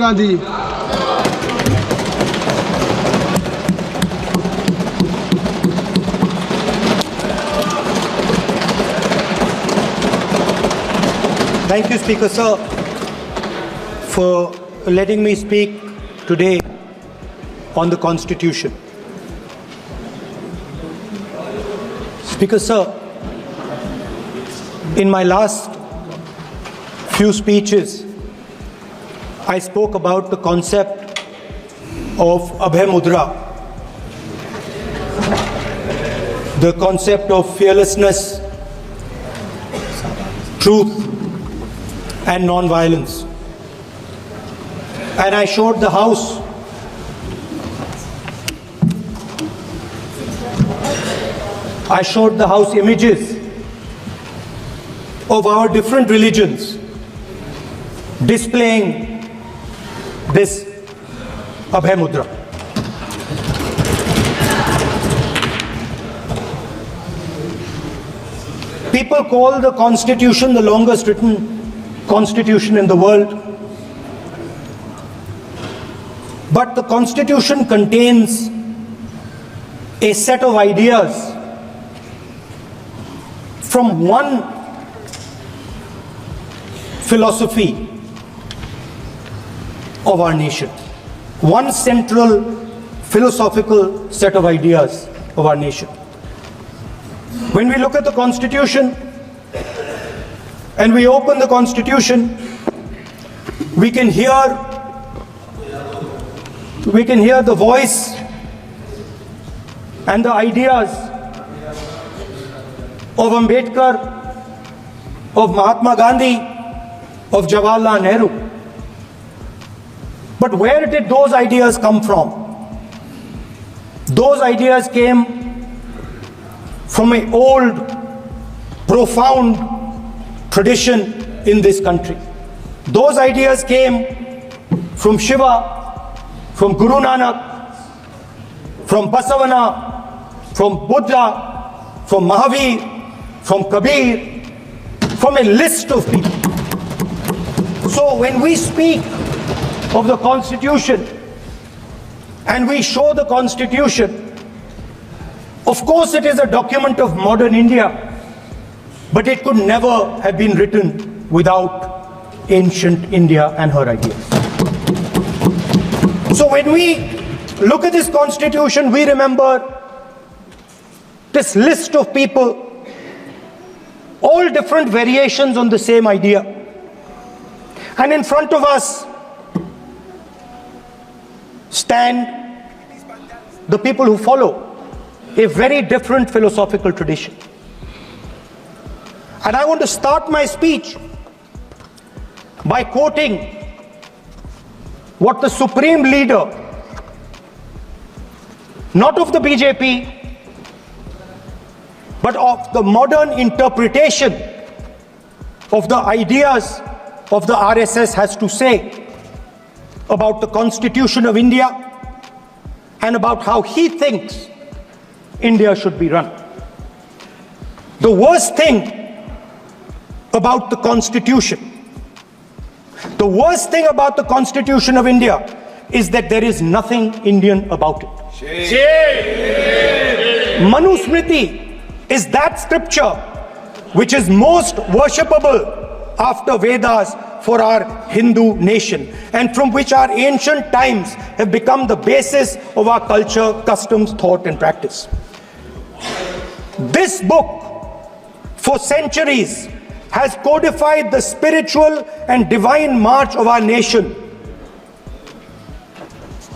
Gandhi. Thank you, Speaker Sir, for letting me speak today on the Constitution. Speaker Sir, in my last few speeches, I spoke about the concept of Abhay Mudra, the concept of fearlessness, truth, and non-violence. And I showed the House images of our different religions displaying this Abhay Mudra. People call the Constitution the longest written Constitution in the world. But the Constitution contains a set of ideas from one philosophy of our nation, one central philosophical set of ideas of our nation. When we look at the Constitution and we open the Constitution, we can hear the voice and the ideas of Ambedkar, of Mahatma Gandhi, of Jawaharlal Nehru. But where did those ideas come from? Those ideas came from an old, profound tradition in this country. Those ideas came from Shiva, from Guru Nanak, from Basavana, from Buddha, from Mahavir, from Kabir, from a list of people. So when we speak of the Constitution and we show the Constitution, of course it is a document of modern India, but it could never have been written without ancient India and her ideas. So when we look at this Constitution, we remember this list of people, all different variations on the same idea. And in front of us stand the people who follow a very different philosophical tradition. And I want to start my speech by quoting what the supreme leader, not of the BJP, but of the modern interpretation of the ideas of the RSS has to say about the Constitution of India and about how he thinks India should be run. The worst thing about the Constitution, the worst thing about the Constitution of India is that there is nothing Indian about it. Manusmriti is that scripture which is most worshipable after Vedas for our Hindu nation, and from which our ancient times have become the basis of our culture, customs, thought and practice. This book, for centuries, has codified the spiritual and divine march of our nation.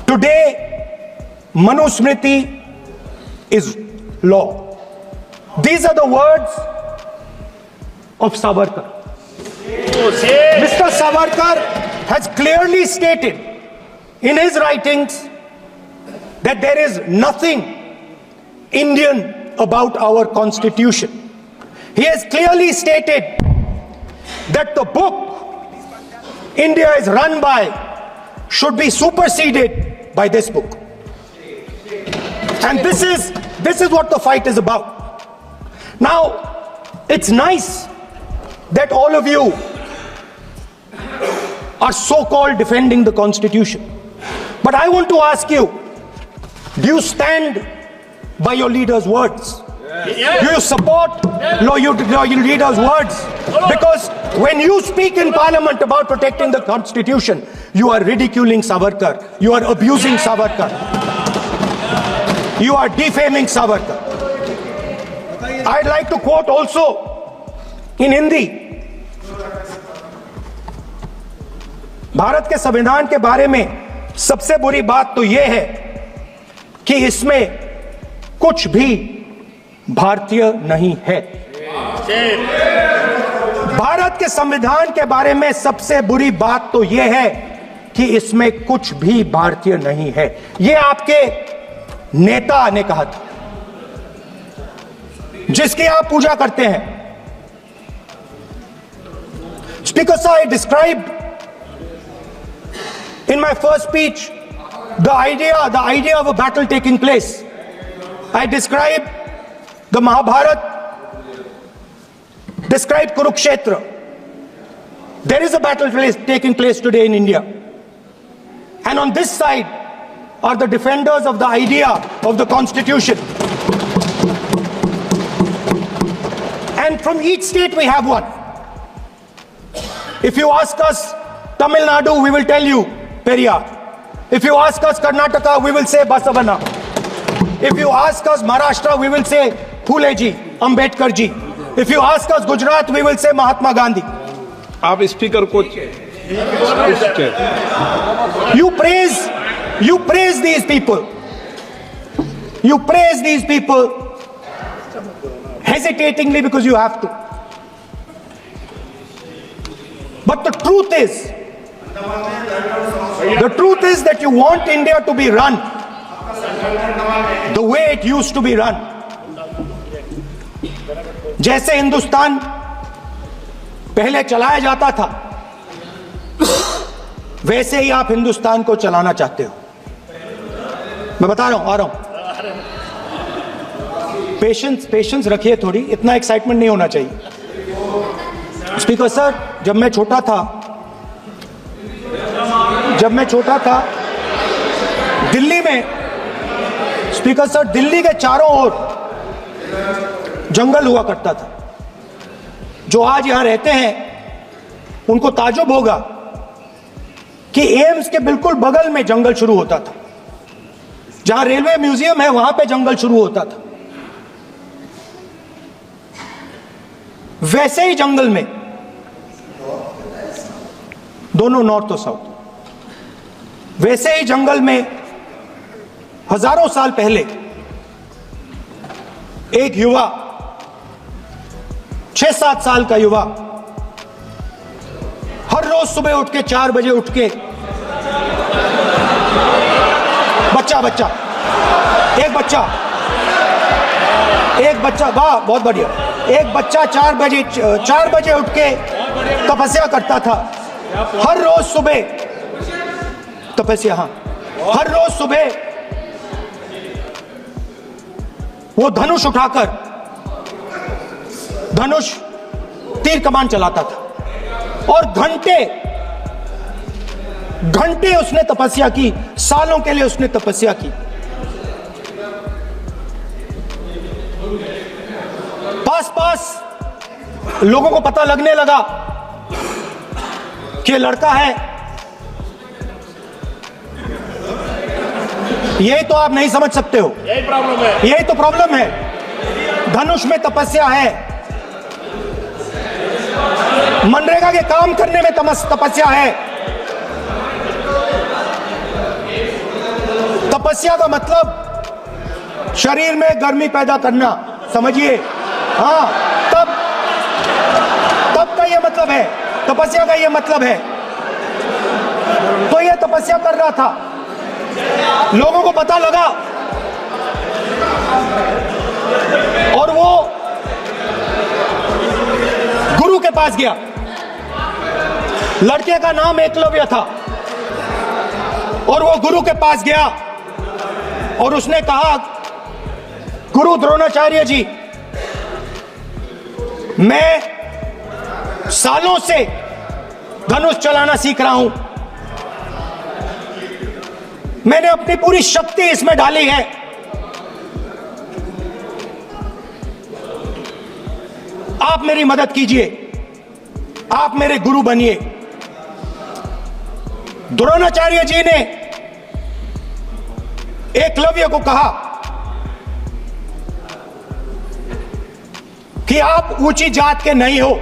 Today, Manusmriti is law. These are the words of Savarkar. Mr. Savarkar has clearly stated in his writings that there is nothing Indian about our Constitution. He has clearly stated that the book India is run by should be superseded by this book. And this is what the fight is about. Now, it's nice that all of you are so-called defending the Constitution. But I want to ask you, do you stand by your leader's words? Yes. Do you support your leader's words? Because when you speak in Parliament about protecting the Constitution, you are ridiculing Savarkar, you are abusing Savarkar, you are defaming Savarkar. I'd like to quote also in Hindi. Bharat के संविधान के बारे में सबसे बुरी बात तो यह है कि इसमें कुछ भी भारतीय नहीं है। भारत के संविधान के बारे में सबसे बुरी बात तो यह है कि इसमें कुछ भी भारतीय नहीं है। यह आपके नेता ने कहा था, जिसकी आप पूजा करते हैं। Speaker sir, I described in my first speech the idea of a battle taking place. I described the Mahabharata, described Kurukshetra. There is a battle taking place today in India. And on this side are the defenders of the idea of the Constitution. And from each state we have one. If you ask us Tamil Nadu, we will tell you Periyar. If you ask us Karnataka, we will say Basavana. If you ask us Maharashtra, we will say Phule ji, Ambedkar ji. If you ask us Gujarat, we will say Mahatma Gandhi. आप speaker को You praise these people. You praise these people hesitatingly because you have to. But the truth is that you want India to be run the way it used to be run. जैसे हिंदुस्तान पहले चलाया जाता था, वैसे ही आप हिंदुस्तान को चलाना चाहते हो। मैं बता रहा हूं, आ रहा हूं। पेशेंस रखिए थोड़ी, इतना एक्साइटमेंट नहीं होना चाहिए। स्पीकर सर, जब मैं छोटा था दिल्ली में, स्पीकर सर, दिल्ली के चारों ओर जंगल हुआ करता था। जो आज यहां रहते हैं उनको ताजुब होगा कि एम्स के बिल्कुल बगल में जंगल शुरू होता था। जहां रेलवे म्यूजियम है वहां पे जंगल शुरू होता था। वैसे ही जंगल में, दोनों नॉर्थ और साउथ, वैसे ही जंगल में हजारों साल पहले एक युवा, 6-7 साल का युवा, हर रोज सुबह उठ के 4 बजे उठ के एक बच्चा, वाह बहुत बढ़िया, एक बच्चा 4 बजे उठ के तपस्या करता था। हर रोज सुबह तपस्या, हर रोज सुबह वो धनुष उठाकर तीर कमान चलाता था और घंटे उसने तपस्या की, सालों के लिए उसने तपस्या की। पास लोगों को पता लगने लगा कि लड़का है। यही तो आप नहीं समझ सकते हो, यही तो प्रॉब्लम है। धनुष में तपस्या है, मनरेगा के काम करने में तपस्या है। तपस्या का मतलब शरीर में गर्मी पैदा करना, समझिए। हाँ, तब का ये मतलब है, तपस्या का ये मतलब है। तो ये तपस्या कर रहा था, लोगों को पता लगा और वो गुरु के पास गया। लड़के का नाम एकलव्य था और वो गुरु के पास गया और उसने कहा, गुरु द्रोणाचार्य जी, मैं सालों से धनुष चलाना सीख रहा हूं। मैंने अपनी पूरी शक्ति इसमें डाली है। आप मेरी मदद कीजिए, आप मेरे गुरु बनिए। द्रोणाचार्य जी ने एकलव्य को कहा कि आप ऊंची जात के नहीं हो,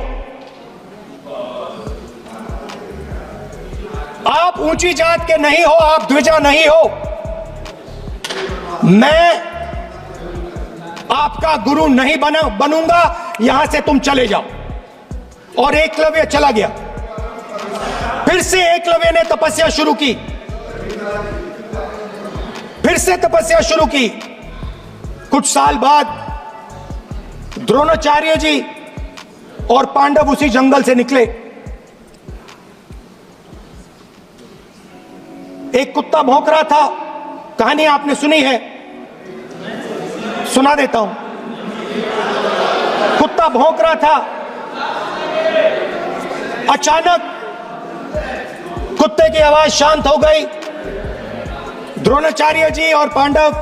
आप ऊंची जात के नहीं हो, आप द्विजा नहीं हो। मैं आपका गुरु नहीं बनूंगा, यहां से तुम चले जाओ। और एकलव्य चला गया। फिर से एकलव्य ने तपस्या शुरू की, फिर से तपस्या शुरू की। कुछ साल बाद द्रोणाचार्य जी और पांडव उसी जंगल से निकले। एक कुत्ता भौंक रहा था, कहानी आपने सुनी है, सुना देता हूं। कुत्ता भौंक रहा था, अचानक कुत्ते की आवाज शांत हो गई। द्रोणाचार्य जी और पांडव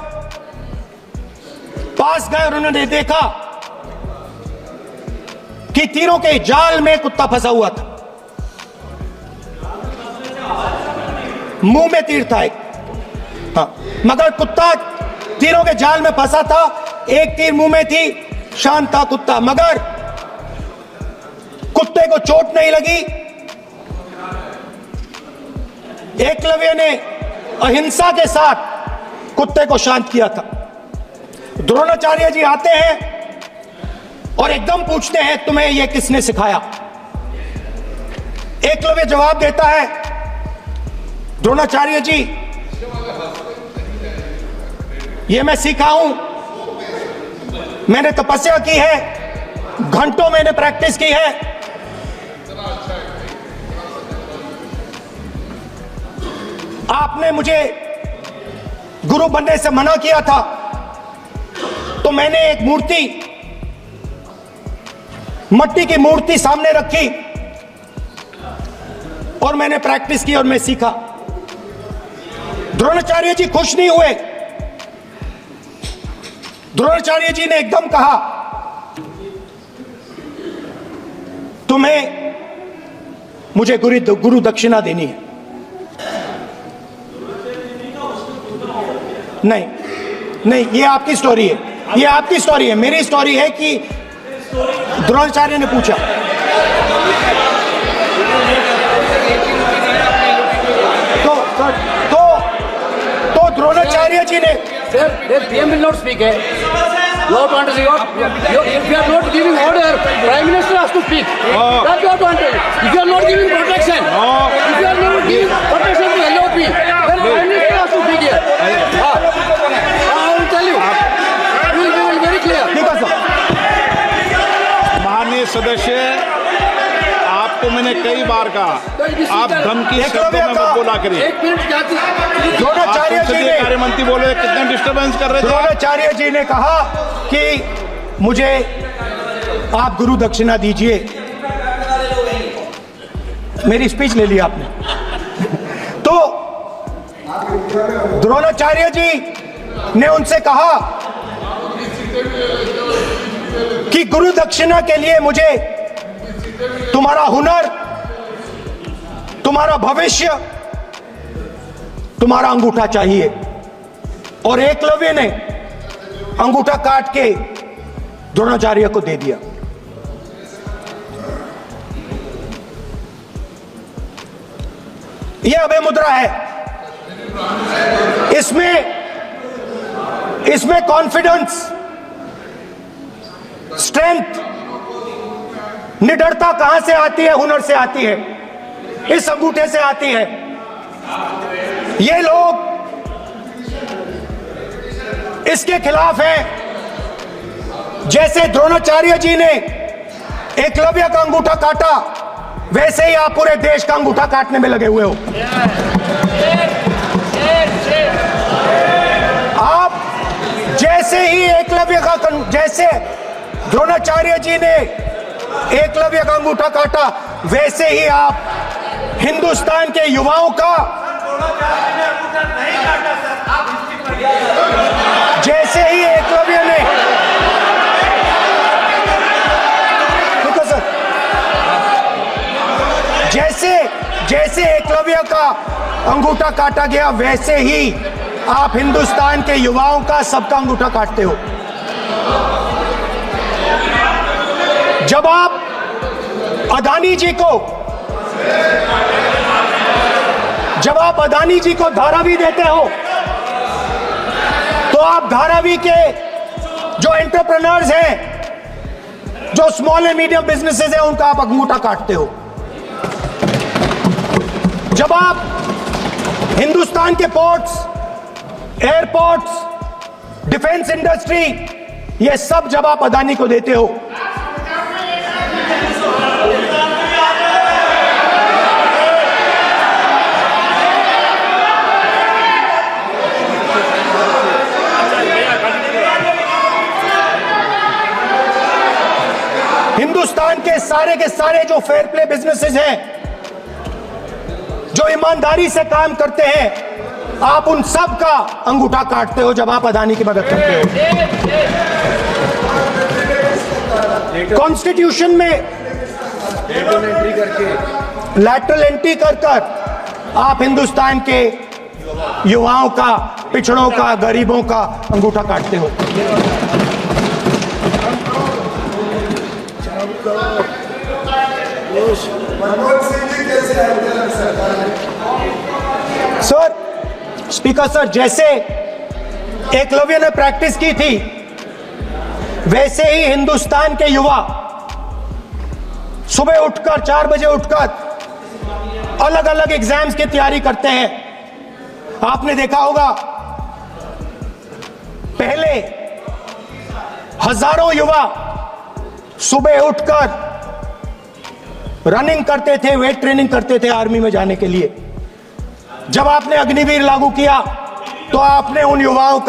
पास गए और उन्होंने देखा कि तीरों के जाल में कुत्ता फंसा हुआ था। मुंह में तीर था एक, हाँ, मगर कुत्ता तीरों के जाल में फंसा था। एक तीर मुंह में थी, शांत था कुत्ता, मगर कुत्ते को चोट नहीं लगी। एकलव्य ने अहिंसा के साथ कुत्ते को शांत किया था। द्रोणाचार्य जी आते हैं और एकदम पूछते हैं, तुम्हें यह किसने सिखाया? एकलव्य जवाब देता है, द्रोणाचार्य जी, यह मैं सीखा हूं, मैंने तपस्या की है, घंटों मैंने प्रैक्टिस की है। आपने मुझे गुरु बनने से मना किया था, तो मैंने एक मूर्ति, मट्टी की मूर्ति सामने रखी और मैंने प्रैक्टिस की और मैं सीखा। द्रोणाचार्य जी खुश नहीं हुए। द्रोणाचार्य जी ने एकदम कहा, तुम्हें मुझे गुरु दक्षिणा देनी है। नहीं नहीं, ये आपकी स्टोरी है, ये आपकी स्टोरी है। मेरी स्टोरी है कि द्रोणाचार्य ने पूछा। तो द्रोणाचार्य जी ने, Sir, the PM will not speak. You have to understand. If you are not giving order, Prime Minister has to speak. That you have to understand. If you are not giving protection, if you are not giving protection to LOP, then Prime Minister has to speak here. I will tell you. We will be very clear. ठीक है sir. माननीय सदस्य, आपको मैंने कई बार कहा, आप धमकी शब्दों में मत बोला करिए। एक मिनट क्या थी? द्रोणाचार्य जी संसदीय ने, कार्य मंत्री बोले, कितना डिस्टर्बेंस कर रहे थे। द्रोणाचार्य जी ने कहा कि मुझे आप गुरु दक्षिणा दीजिए। मेरी स्पीच ले ली आपने। तो द्रोणाचार्य जी ने उनसे कहा कि गुरु दक्षिणा के लिए मुझे तुम्हारा हुनर, तुम्हारा भविष्य, तुम्हारा अंगूठा चाहिए। और एकलव्य ने अंगूठा काट के द्रोणाचार्य को दे दिया। यह अभय मुद्रा है। इसमें कॉन्फिडेंस, स्ट्रेंथ, निडरता कहां से आती है? हुनर से आती है, इस अंगूठे से आती है। ये लोग इसके खिलाफ हैं। जैसे द्रोणाचार्य जी ने एकलव्य का अंगूठा काटा, वैसे ही आप पूरे देश का अंगूठा काटने में लगे हुए हो। आप जैसे ही एकलव्य का, जैसे द्रोणाचार्य जी ने एकलव्य का अंगूठा काटा, वैसे ही आप हिंदुस्तान के युवाओं का जैसे ही एकलव्य ने जैसे एकलव्य का अंगूठा काटा गया, वैसे ही आप हिंदुस्तान के युवाओं का सबका अंगूठा काटते हो। जब आप अदानी जी को धारावी देते हो, तो आप धारावी के जो एंटरप्रेन्योर्स हैं, जो स्मॉल एंड मीडियम बिजनेसेस हैं, उनका आप अंगूठा काटते हो। जब आप हिंदुस्तान के पोर्ट्स, एयरपोर्ट्स, डिफेंस इंडस्ट्री, ये सब जब आप अदानी को देते हो, हिंदुस्तान के सारे जो फेयर प्ले बिजनेसेस हैं, जो ईमानदारी से काम करते हैं, आप उन सब का अंगूठा काटते हो जब आप अदानी की मदद करते हो। कॉन्स्टिट्यूशन में लैटरल एंट्री कर आप हिंदुस्तान के युवाओं का, पिछड़ों का, गरीबों का अंगूठा काटते हो। सर, स्पीकर सर, जैसे एकलव्य ने प्रैक्टिस की थी, वैसे ही हिंदुस्तान के युवा सुबह उठकर 4 बजे उठकर अलग अलग एग्जाम्स की तैयारी करते हैं। आपने देखा होगा, पहले हजारों युवा सुबह उठकर रनिंग करते थे, वेट ट्रेनिंग करते थे आर्मी में जाने के लिए। जब आपने अग्निवीर लागू किया, तो आपने उन युवाओं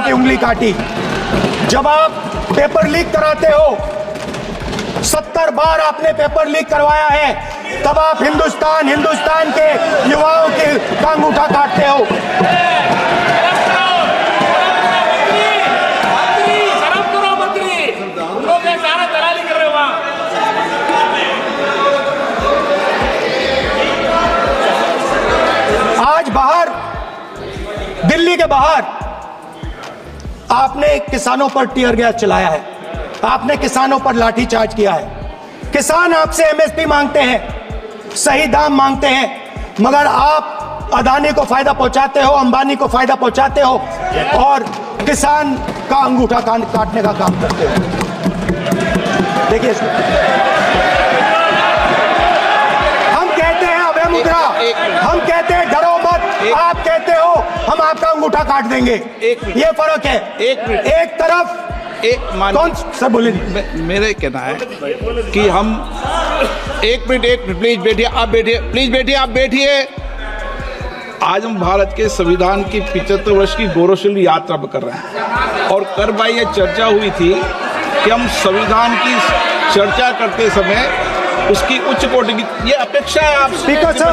की उंगली काटी। जब आप पेपर लीक कराते हो, 70 बार आपने पेपर लीक करवाया है, तब आप हिंदुस्तान के युवाओं के अंगूठा काटते हो। आज बाहर, दिल्ली के बाहर आपने किसानों पर टीयर गैस चलाया है, आपने किसानों पर लाठीचार्ज किया है। किसान आपसे एमएसपी मांगते हैं, सही दाम मांगते हैं, मगर आप अदानी को फायदा पहुंचाते हो, अंबानी को फायदा पहुंचाते हो और किसान का अंगूठा काटने का काम करते हो। देखिए, हम कहते हैं अभय मुद्रा, हम कहते हैं डरो मत, आप कहते हो हम आपका अंगूठा काट देंगे। ये फर्क है। एक तरफ कौन सर बोले, मेरे कहना है कि हम एक मिनट प्लीज बैठिए, आप बैठिए, प्लीज बैठिए, आप बैठिए। आज हम भारत के संविधान की 75 वर्ष की गौरवशाली यात्रा कर रहे हैं, और कर भाई ये चर्चा हुई थी कि हम संविधान की चर्चा करते समय उसकी उच्च कोटि की ये अपेक्षा है। आप स्पीकर सर,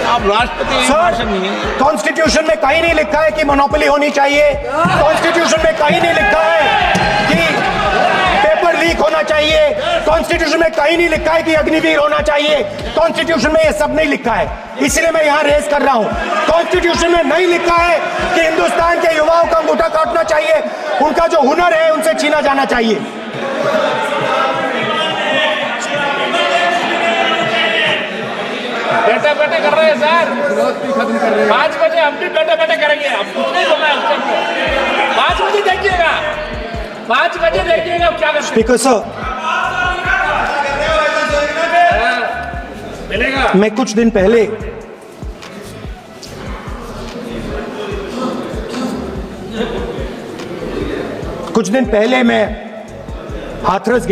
आप राष्ट्रपति सर, कॉन्स्टिट्यूशन में कहीं नहीं लिखा है कि मोनोपोली होनी चाहिए। कॉन्स्टिट्यूशन में कहीं नहीं लिखा है कि पेपर लीक होना चाहिए। कॉन्स्टिट्यूशन में कहीं नहीं लिखा है कि अग्निवीर होना चाहिए। कॉन्स्टिट्यूशन में ये सब नहीं लिखा है, इसलिए मैं यहाँ रेस कर रहा हूँ। कॉन्स्टिट्यूशन में नहीं लिखा है कि हिंदुस्तान के युवाओं का अंगूठा काटना चाहिए, उनका जो हुनर है उनसे छीना जाना चाहिए। बैठे बैठे कर रहे हैं सर, 5 बजे हम भी बैठे बैठे करेंगे। अब कुछ नहीं बोला है उसको। 5 बजे देखिएगा, 5 बजे देखिएगा क्या करेंगे। स्पीकर सर, मिलेगा। मैं कुछ दिन पहले मैं हाथरस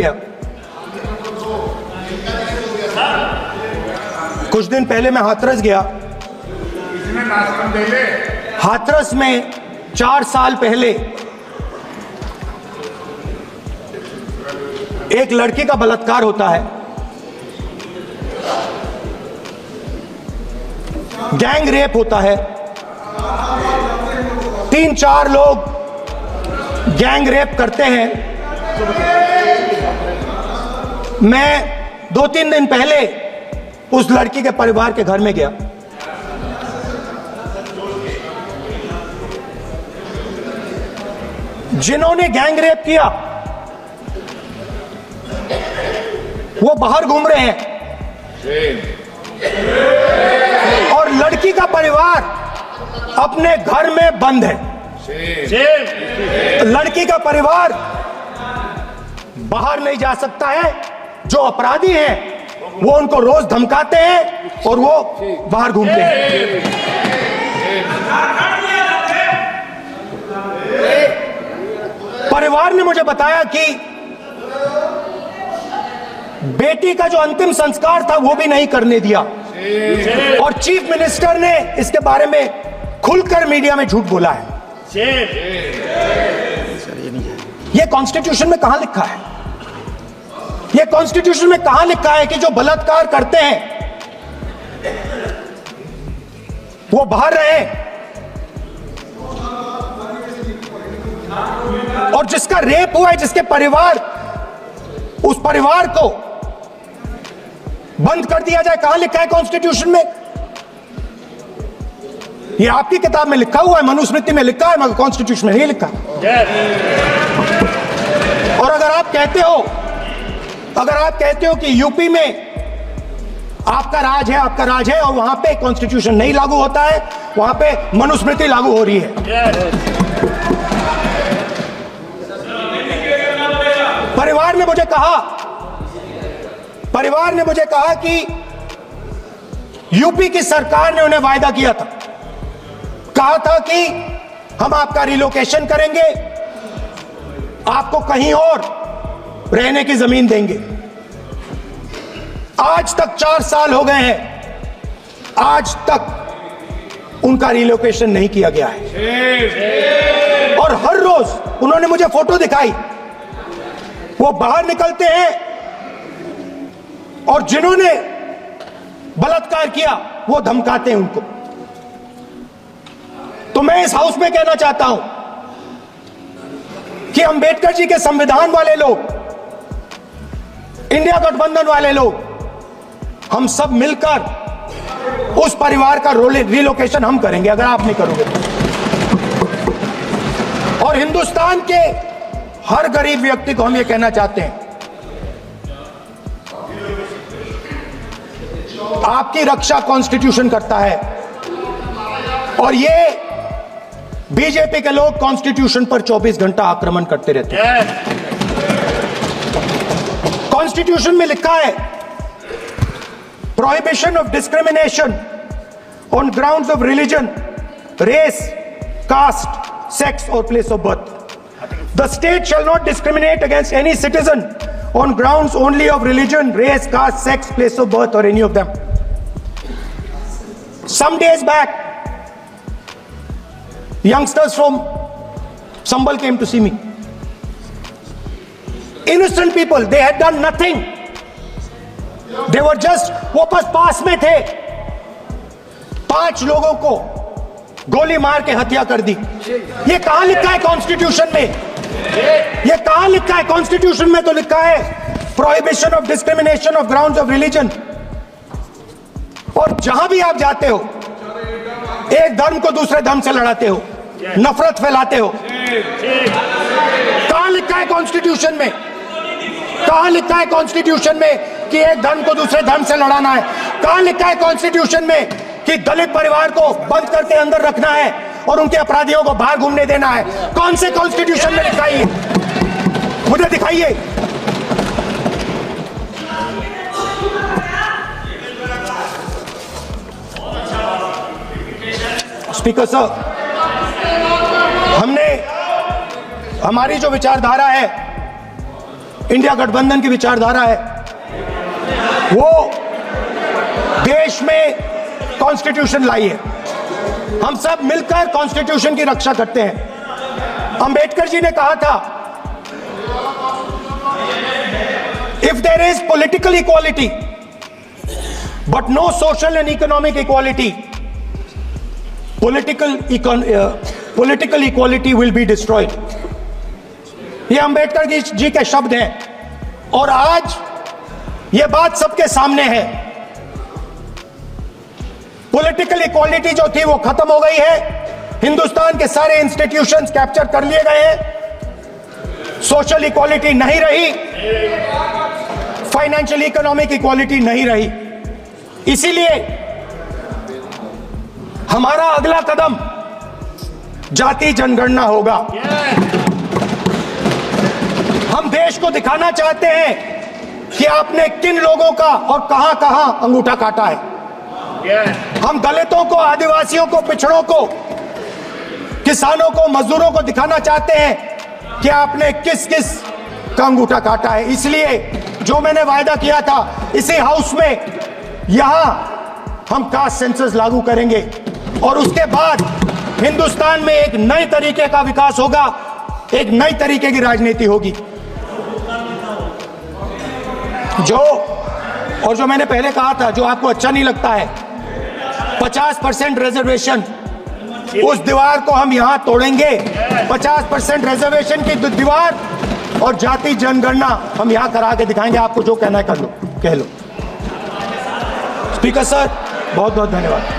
गया। हाथरस में 4 साल पहले एक लड़की का बलात्कार होता है। गैंग रेप होता है, 3-4 लोग गैंग रेप करते हैं। मैं 2-3 दिन पहले उस लड़की के परिवार के घर में गया। जिन्होंने गैंग रेप किया वो बाहर घूम रहे हैं और लड़की का परिवार अपने घर में बंद है। लड़की का परिवार बाहर नहीं जा सकता है। जो अपराधी हैं वो उनको रोज धमकाते हैं और वो बाहर घूमते हैं। परिवार ने मुझे बताया कि बेटी का जो अंतिम संस्कार था वो भी नहीं करने दिया और चीफ मिनिस्टर ने इसके बारे में खुलकर मीडिया में झूठ बोला है। ये कॉन्स्टिट्यूशन में कहां लिखा है? ये कॉन्स्टिट्यूशन में कहां लिखा है कि जो बलात्कार करते हैं वो बाहर रहे और जिसका रेप हुआ है, जिसके परिवार, उस परिवार को बंद कर दिया जाए? कहां लिखा है कॉन्स्टिट्यूशन में? ये आपकी किताब में लिखा हुआ है, मनुस्मृति में लिखा है, मगर कॉन्स्टिट्यूशन में नहीं लिखा। और अगर आप कहते हो कि यूपी में आपका राज है और वहां पे कॉन्स्टिट्यूशन नहीं लागू होता है, वहां पे मनुस्मृति लागू हो रही है। परिवार ने मुझे कहा कि यूपी की सरकार ने उन्हें वायदा किया था, कहा था कि हम आपका रिलोकेशन करेंगे, आपको कहीं और रहने की जमीन देंगे। आज तक 4 साल हो गए हैं, आज तक उनका रिलोकेशन नहीं किया गया है। और हर रोज उन्होंने मुझे फोटो दिखाई, वो बाहर निकलते हैं और जिन्होंने बलात्कार किया वो धमकाते हैं उनको। तो मैं इस हाउस में कहना चाहता हूं कि अंबेडकर जी के संविधान वाले लोग, इंडिया गठबंधन वाले लोग, हम सब मिलकर उस परिवार का रिलोकेशन हम करेंगे अगर आप नहीं करोगे तो। और हिंदुस्तान के हर गरीब व्यक्ति को हम ये कहना चाहते हैं, आपकी रक्षा कॉन्स्टिट्यूशन करता है और ये बीजेपी के लोग कॉन्स्टिट्यूशन पर 24 घंटा आक्रमण करते रहते हैं। कॉन्स्टिट्यूशन में लिखा है prohibition of discrimination on grounds of religion, race, caste, sex और place of birth. The state shall not discriminate against any citizen on grounds only of religion, race, caste, sex, place of birth or any of them. Some days back, youngsters from Sambal came to see me. Innocent people, they had done nothing. They were just, वो बस पास में थे, 5 लोगों को गोली मार के हत्या कर दी। ये कहां लिखा है कॉन्स्टिट्यूशन में? ये कहां लिखा है? कॉन्स्टिट्यूशन में तो लिखा है prohibition of discrimination of grounds of religion. और जहां भी आप जाते हो, एक धर्म को दूसरे धर्म से लड़ाते हो, नफरत फैलाते हो। कहां लिखा है कॉन्स्टिट्यूशन में? कहां लिखा है कॉन्स्टिट्यूशन में कि एक धर्म को दूसरे धर्म से लड़ाना है? कहां लिखा है कॉन्स्टिट्यूशन में कि दलित परिवार को बंद करके अंदर रखना है और उनके अपराधियों को बाहर घूमने देना है? कौन से कॉन्स्टिट्यूशन में लिखा है? मुझे दिखाइए। स्पीकर साहब, हमारी जो विचारधारा है, इंडिया गठबंधन की विचारधारा है, वो देश में कॉन्स्टिट्यूशन लाई है। हम सब मिलकर कॉन्स्टिट्यूशन की रक्षा करते हैं। अंबेडकर जी ने कहा था, if there is political equality but no social and economic equality, political equality will be destroyed. ये अंबेडकर जी के शब्द हैं और आज ये बात सबके सामने है। पॉलिटिकल इक्वालिटी जो थी वो खत्म हो गई है। हिंदुस्तान के सारे इंस्टीट्यूशंस कैप्चर कर लिए गए हैं। सोशल इक्वालिटी नहीं रही, फाइनेंशियल इकोनॉमिक इक्वालिटी नहीं रही। इसीलिए हमारा अगला कदम जाति जनगणना होगा। हम देश को दिखाना चाहते हैं कि आपने किन लोगों का और कहां कहां अंगूठा काटा है। हम दलितों को, आदिवासियों को, पिछड़ों को, किसानों को, मजदूरों को दिखाना चाहते हैं कि आपने किस किस का अंगूठा काटा है। इसलिए जो मैंने वायदा किया था, इसी हाउस में यहां हम कास्ट सेंसस लागू करेंगे और उसके बाद हिंदुस्तान में एक नए तरीके का विकास होगा, एक नई तरीके की राजनीति होगी। जो मैंने पहले कहा था, जो आपको अच्छा नहीं लगता है, 50% रिजर्वेशन, उस दीवार को हम यहां तोड़ेंगे। 50% रिजर्वेशन की दीवार और जाति जनगणना हम यहां करा के दिखाएंगे। आपको जो कहना है कर लो, कह लो। स्पीकर सर, बहुत बहुत धन्यवाद।